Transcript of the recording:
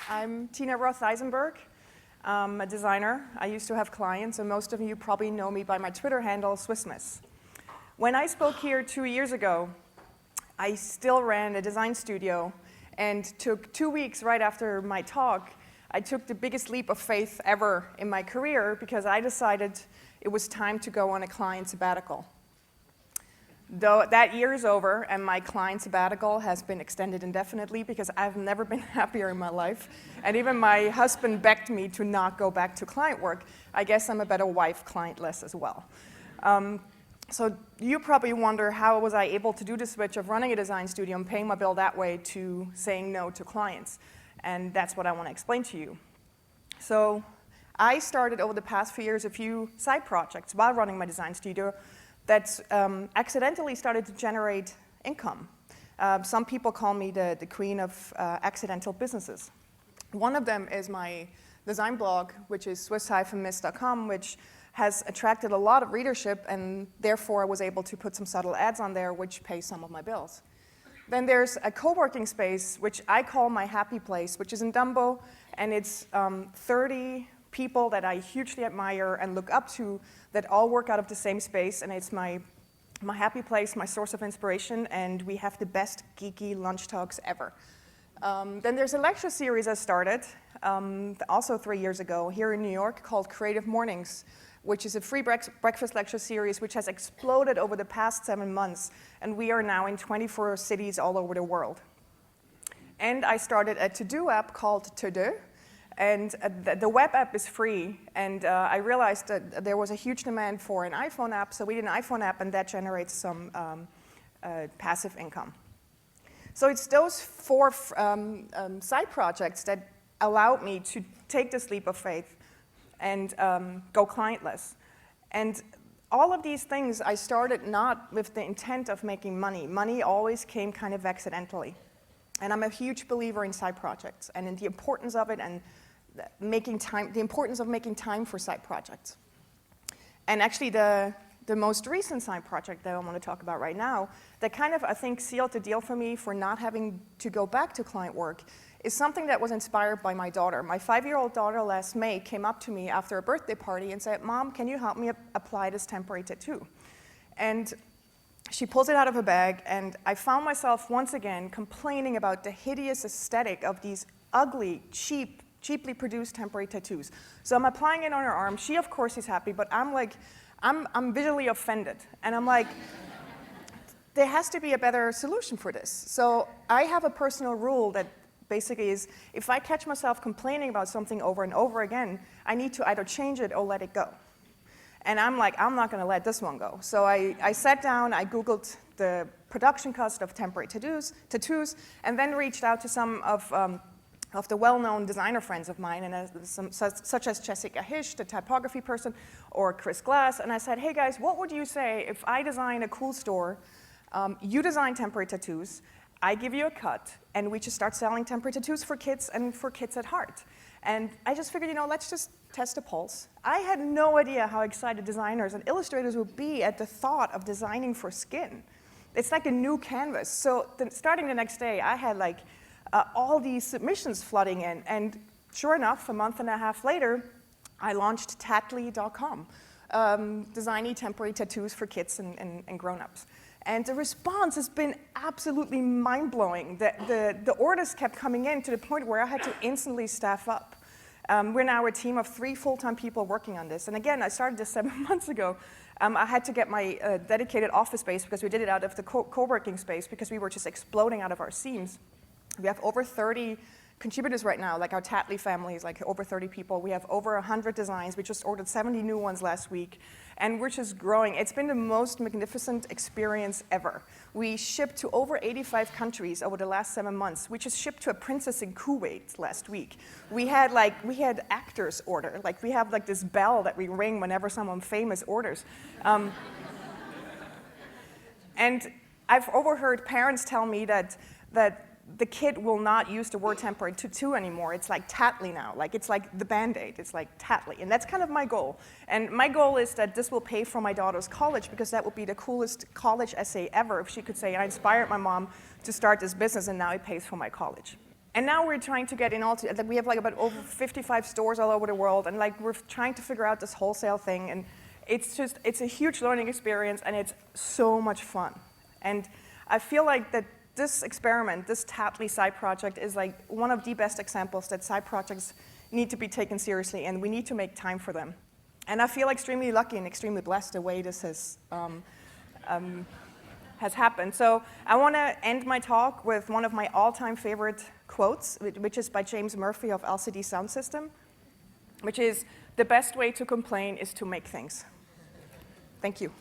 I'm Tina Roth Eisenberg. I'm a designer. I used to have clients, and most of you probably know me by my Twitter handle, SwissMiss. When I spoke here 2 years ago, I still ran a design studio, and took 2 weeks right after my talk, I took the biggest leap of faith ever in my career because I decided it was time to go on a client sabbatical. Though that year is over, and my client sabbatical has been extended indefinitely because I've never been happier in my life, and even my husband begged me to not go back to client work. I guess I'm a better wife, clientless as well. So you probably wonder, how was I able to do the switch of running a design studio and paying my bill that way to saying no to clients? And that's what I want to explain to you. So I started over the past few years a few side projects while running my design studio that accidentally started to generate income. Some people call me the queen of accidental businesses. One of them is my design blog, which is swiss-miss.com, which has attracted a lot of readership, and therefore I was able to put some subtle ads on there, which pay some of my bills. Then there's a co-working space, which I call my happy place, which is in Dumbo, and it's 30 people that I hugely admire and look up to that all work out of the same space, and it's my happy place, my source of inspiration, and we have the best geeky lunch talks ever. Then there's a lecture series I started, also 3 years ago, here in New York, called Creative Mornings, which is a free breakfast lecture series which has exploded over the past 7 months, and we are now in 24 cities all over the world. And I started a to-do app called To-Do, and the web app is free, and I realized that there was a huge demand for an iPhone app, so we did an iPhone app, and that generates some passive income. So it's those 4 side projects that allowed me to take this leap of faith and go clientless. And all of these things I started not with the intent of making money. Money always came kind of accidentally. And I'm a huge believer in side projects and in the importance of it, and the importance of making time for side projects. And actually the most recent side project that I want to talk about right now, that kind of, I think, sealed the deal for me for not having to go back to client work, is something that was inspired by my daughter. My 5-year-old daughter last May came up to me after a birthday party and said, "Mom, can you help me apply this temporary tattoo?" And she pulls it out of her bag, and I found myself once again complaining about the hideous aesthetic of these ugly, cheaply produced temporary tattoos. So I'm applying it on her arm. She, of course, is happy, but I'm like, I'm visually offended. And I'm like, there has to be a better solution for this. So I have a personal rule that basically is, if I catch myself complaining about something over and over again, I need to either change it or let it go. And I'm like, I'm not going to let this one go. So I sat down, I Googled the production cost of temporary tattoos, and then reached out to some of the well-known designer friends of mine, and such as Jessica Hish, the typography person, or Chris Glass, and I said, hey guys, what would you say if I design a cool store, you design temporary tattoos, I give you a cut, and we just start selling temporary tattoos for kids and for kids at heart. And I just figured, let's just test a pulse. I had no idea how excited designers and illustrators would be at the thought of designing for skin. It's like a new canvas. So starting the next day, I had like all these submissions flooding in, and sure enough, a month and a half later, I launched Tattly.com, designing temporary tattoos for kids and grown-ups. And the response has been absolutely mind-blowing. The orders kept coming in to the point where I had to instantly staff up. We're now a team of 3 full-time people working on this. And again, I started this 7 months ago. I had to get my dedicated office space because we did it out of the co-working space because we were just exploding out of our seams. We have over 30 contributors right now, like our Tattly family is like over 30 people. We have over 100 designs. We just ordered 70 new ones last week, and we're just growing. It's been the most magnificent experience ever. We shipped to over 85 countries over the last 7 months. We just shipped to a princess in Kuwait last week. We had actors order. Like we have like this bell that we ring whenever someone famous orders. And I've overheard parents tell me that the kid will not use the word temporary tattoo anymore. It's like Tattly now. Like it's like the Band-Aid. It's like Tattly. And that's kind of my goal. And my goal is that this will pay for my daughter's college, because that would be the coolest college essay ever if she could say, I inspired my mom to start this business and now it pays for my college. And now we're trying to get in all, we have like about over 55 stores all over the world, and like we're trying to figure out this wholesale thing, and it's a huge learning experience, and it's so much fun. And I feel like that this experiment, this Tattly side project, is like one of the best examples that side projects need to be taken seriously, and we need to make time for them. And I feel extremely lucky and extremely blessed the way this has happened. So I want to end my talk with one of my all-time favorite quotes, which is by James Murphy of LCD Sound System, which is, "The best way to complain is to make things." Thank you.